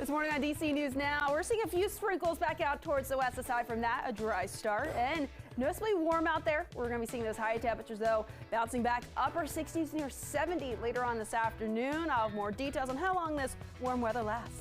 This morning on DC News Now, we're seeing a few sprinkles back out towards the west. Aside from that, a dry start and noticeably warm out there. We're going to be seeing those high temperatures, though, bouncing back upper 60s near 70 later on this afternoon. I'll have more details on how long this warm weather lasts.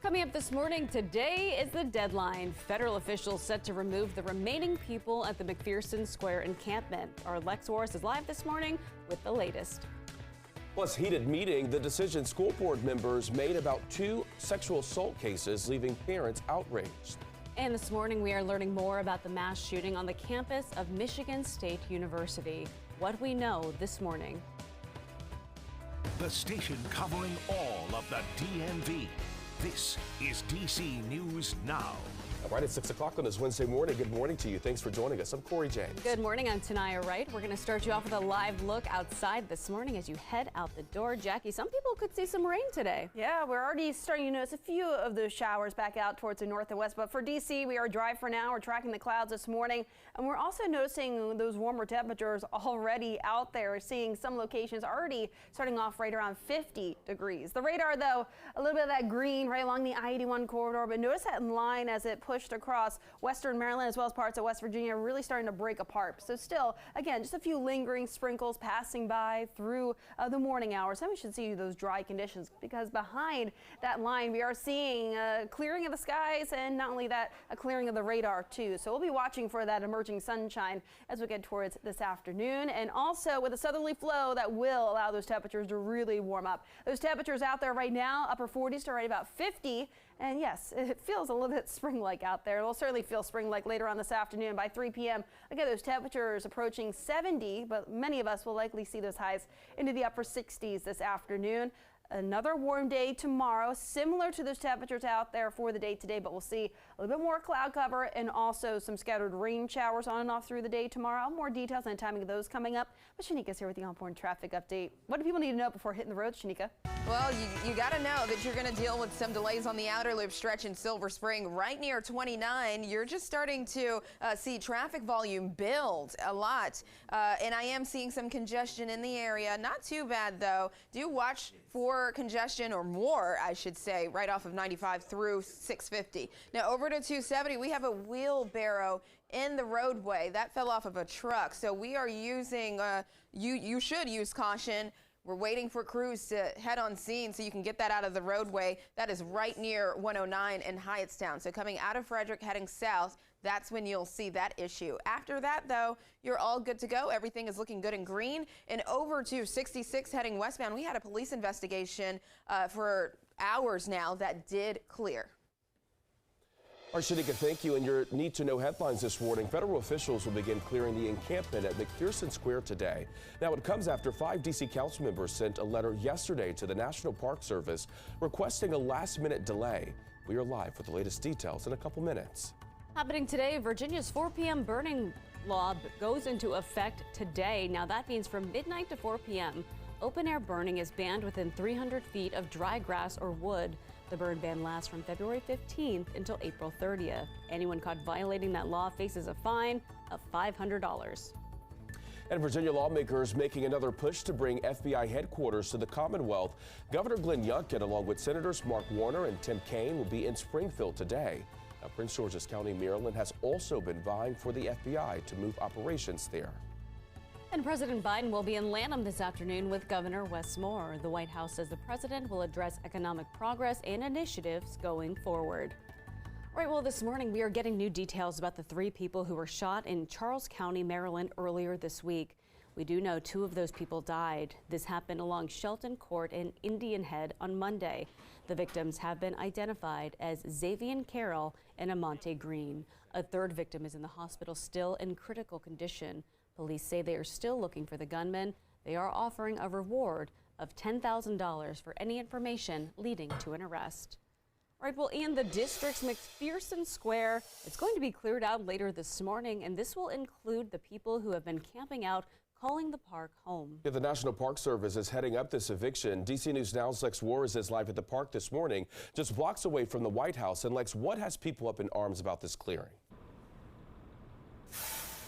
Coming up this morning, today is the deadline. Federal officials set to remove the remaining people at the McPherson Square encampment. Our Lex Warris is live this morning with the latest. Plus, heated meeting, the decision school board members made about 2 sexual assault cases, leaving parents outraged. And this morning, we are learning more about the mass shooting on the campus of Michigan State University. What we know this morning. The station covering all of the DMV. This is DC News Now. All right, at 6 o'clock on this Wednesday morning. Good morning to you. Thanks for joining us. I'm Corey James. Good morning. I'm Tanaya Wright. We're going to start you off with a live look outside this morning as you head out the door. Jackie, some people could see some rain today. Yeah, we're already starting to notice a few of those showers back out towards the north and west. But for DC, we are dry for now. We're tracking the clouds this morning. And we're also noticing those warmer temperatures already out there. We're seeing some locations already starting off right around 50 degrees. The radar, though, a little bit of that green right along the I-81 corridor. But notice that line as it pushed across western Maryland as well as parts of West Virginia, really starting to break apart. So still, again, just a few lingering sprinkles passing by through the morning hours. And we should see those dry conditions because behind that line, we are seeing a clearing of the skies and not only that, a clearing of the radar too. So we'll be watching for that emerging sunshine as we get towards this afternoon. And also with a southerly flow that will allow those temperatures to really warm up. Those temperatures out there right now, upper 40s to right about 50. And yes, it feels a little bit spring-like out there. It will certainly feel spring-like later on this afternoon. By 3 p.m., again, those temperatures approaching 70, but many of us will likely see those highs into the upper 60s this afternoon. Another warm day tomorrow, similar to those temperatures out there for the day today, but we'll see a little bit more cloud cover and also some scattered rain showers on and off through the day tomorrow. More details on the timing of those coming up. But Shanika's here with the on-point traffic update. What do people need to know before hitting the road, Shanika? Well, you got to know that you're going to deal with some delays on the outer loop stretch in Silver Spring right near 29. You're just starting to see traffic volume build a lot. And I am seeing some congestion in the area. Not too bad, though. Do watch for congestion, or more, I should say, right off of 95 through 650. Now over to 270, we have a wheelbarrow in the roadway that fell off of a truck. So we are using, you should use caution. We're waiting for crews to head on scene so you can get that out of the roadway. That is right near 109 in Hyattstown. So coming out of Frederick, heading south, that's when you'll see that issue. After that, though, you're all good to go. Everything is looking good and green. And over to 66 heading westbound, we had a police investigation for hours now that did clear. All right, Shanika, thank you. And your need-to-know headlines this morning. Federal officials will begin clearing the encampment at McPherson Square today. Now, it comes after 5 D.C. council members sent a letter yesterday to the National Park Service requesting a last-minute delay. We are live with the latest details in a couple minutes. Happening today, Virginia's 4 p.m. burning law goes into effect today. Now, that means from midnight to 4 p.m., open-air burning is banned within 300 feet of dry grass or wood. The burn ban lasts from February 15th until April 30th. Anyone caught violating that law faces a fine of $500. And Virginia lawmakers making another push to bring FBI headquarters to the Commonwealth. Governor Glenn Youngkin, along with Senators Mark Warner and Tim Kaine, will be in Springfield today. Now, Prince George's County, Maryland, has also been vying for the FBI to move operations there. And President Biden will be in Lanham this afternoon with Governor Wes Moore. The White House says the president will address economic progress and initiatives going forward. All right, well, this morning we are getting new details about the 3 people who were shot in Charles County, Maryland earlier this week. We do know 2 of those people died. This happened along Shelton Court in Indian Head on Monday. The victims have been identified as Xavier Carroll and Amante Green. A 3rd victim is in the hospital still in critical condition. Police say they are still looking for the gunman. They are offering a reward of $10,000 for any information leading to an arrest. All right, well, in the district's McPherson Square, it's going to be cleared out later this morning, and this will include the people who have been camping out, calling the park home. Yeah, the National Park Service is heading up this eviction. DC News Now's Lex Warris is live at the park this morning, just blocks away from the White House. And Lex, what has people up in arms about this clearing?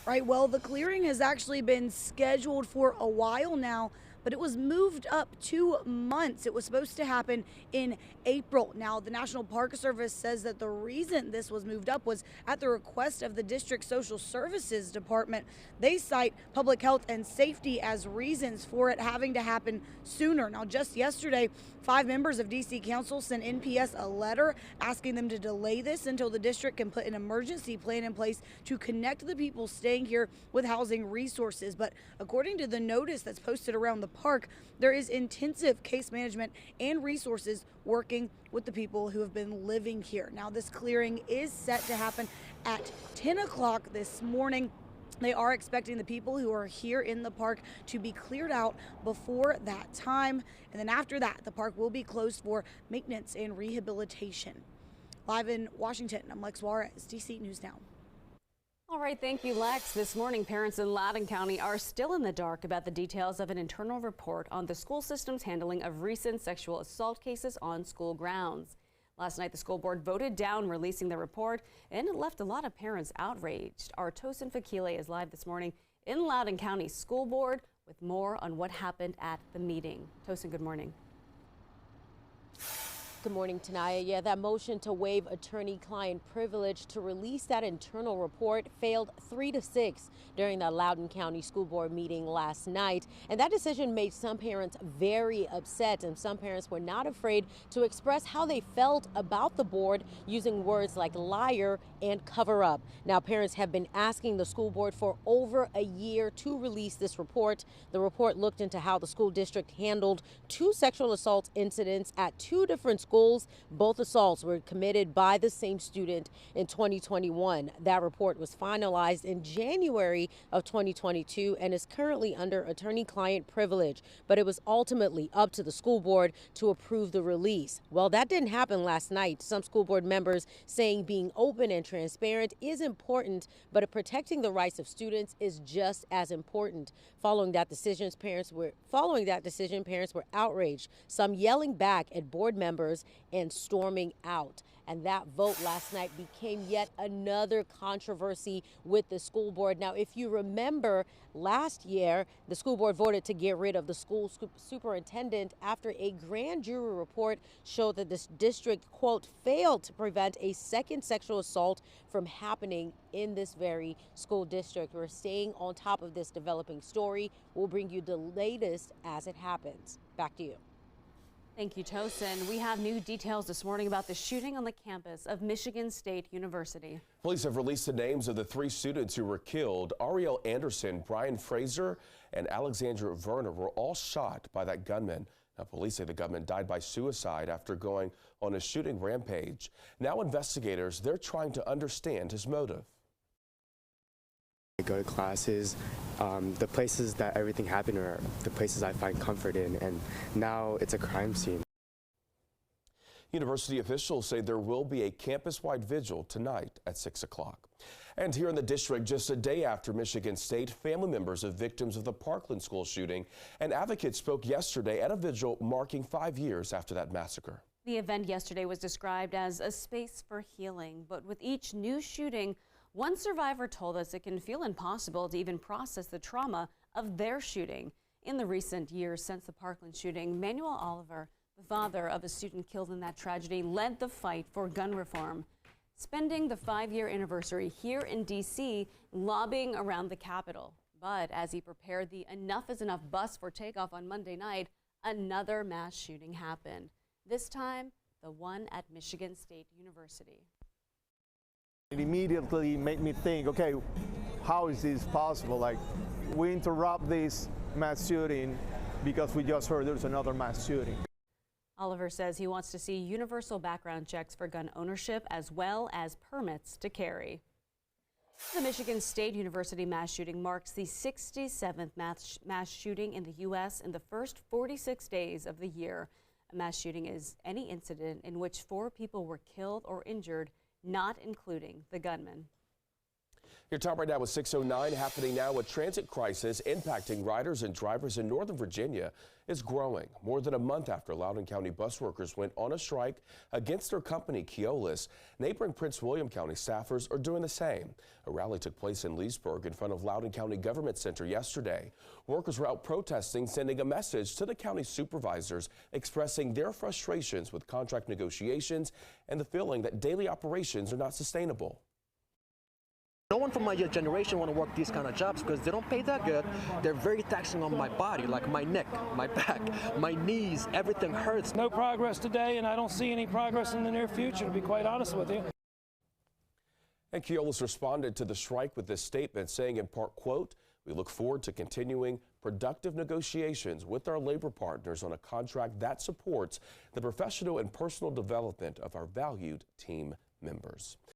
Right, well, the clearing has actually been scheduled for a while now, but it was moved up 2 months. It was supposed to happen in April. Now, the National Park Service says that the reason this was moved up was at the request of the district social services department. They cite public health and safety as reasons for it having to happen sooner. Now, just yesterday, 5 members of DC Council sent NPS a letter asking them to delay this until the district can put an emergency plan in place to connect the people staying here with housing resources. But according to the notice that's posted around the park, there is intensive case management and resources working with the people who have been living here. Now, this clearing is set to happen at 10 o'clock this morning. They are expecting the people who are here in the park to be cleared out before that time. And then after that, the park will be closed for maintenance and rehabilitation. Live in Washington, I'm Lex Juarez, DC News Now. All right, thank you, Lex. This morning, parents in Loudoun County are still in the dark about the details of an internal report on the school system's handling of recent sexual assault cases on school grounds. Last night, the school board voted down releasing the report, and it left a lot of parents outraged. Our Tosin Fakile is live this morning in Loudoun County School Board with more on what happened at the meeting. Tosin, good morning. Good morning, Tanaya. Yeah, that motion to waive attorney-client privilege to release that internal report failed 3-6 during the Loudoun County School Board meeting last night. And that decision made some parents very upset, and some parents were not afraid to express how they felt about the board using words like liar and cover up. Now, parents have been asking the school board for over a year to release this report. The report looked into how the school district handled 2 sexual assault incidents at 2 different schools. Both assaults were committed by the same student in 2021. That report was finalized in January of 2022 and is currently under attorney-client privilege, but it was ultimately up to the school board to approve the release. Well, that didn't happen last night. Some school board members saying being open and transparent is important, but protecting the rights of students is just as important. Following that decision, parents were outraged, some yelling back at board members and storming out. And that vote last night became yet another controversy with the school board. Now, if you remember, last year, the school board voted to get rid of the school superintendent after a grand jury report showed that this district, quote, failed to prevent a second sexual assault from happening in this very school district. We're staying on top of this developing story. We'll bring you the latest as it happens. Back to you. Thank you, Tosin. We have new details this morning about the shooting on the campus of Michigan State University. Police have released the names of the 3 students who were killed. Ariel Anderson, Brian Fraser, and Alexandra Verner were all shot by that gunman. Now, police say the gunman died by suicide after going on a shooting rampage. Now, investigators, they're trying to understand his motive. I go to classes, the places that everything happened are the places I find comfort in, and now it's a crime scene. University officials say there will be a campus-wide vigil tonight at 6 o'clock. And here in the district, just a day after Michigan State, family members of victims of the Parkland school shooting and advocates spoke yesterday at a vigil marking 5 years after that massacre. The event yesterday was described as a space for healing, but with each new shooting, one survivor told us it can feel impossible to even process the trauma of their shooting. In the recent years since the Parkland shooting, Manuel Oliver, the father of a student killed in that tragedy, led the fight for gun reform, spending the 5-year anniversary here in D.C. lobbying around the Capitol. But as he prepared the Enough is Enough bus for takeoff on Monday night, another mass shooting happened. This time, the one at Michigan State University. It immediately made me think, okay, how is this possible? Like, we interrupt this mass shooting because we just heard there's another mass shooting. Oliver says he wants to see universal background checks for gun ownership as well as permits to carry. The Michigan State University mass shooting marks the 67th mass shooting in the U.S. in the first 46 days of the year. A mass shooting is any incident in which 4 people were killed or injured, not including the gunman. Your time right now is 6:09. Happening now, a transit crisis impacting riders and drivers in Northern Virginia is growing. More than a month after Loudoun County bus workers went on a strike against their company, Keolis, neighboring Prince William County staffers are doing the same. A rally took place in Leesburg in front of Loudoun County Government Center yesterday. Workers were out protesting, sending a message to the county supervisors expressing their frustrations with contract negotiations and the feeling that daily operations are not sustainable. No one from my generation want to work these kind of jobs because they don't pay that good. They're very taxing on my body, like my neck, my back, my knees, everything hurts. No progress today, and I don't see any progress in the near future, to be quite honest with you. And Keolis responded to the strike with this statement, saying in part, quote, "We look forward to continuing productive negotiations with our labor partners on a contract that supports the professional and personal development of our valued team members."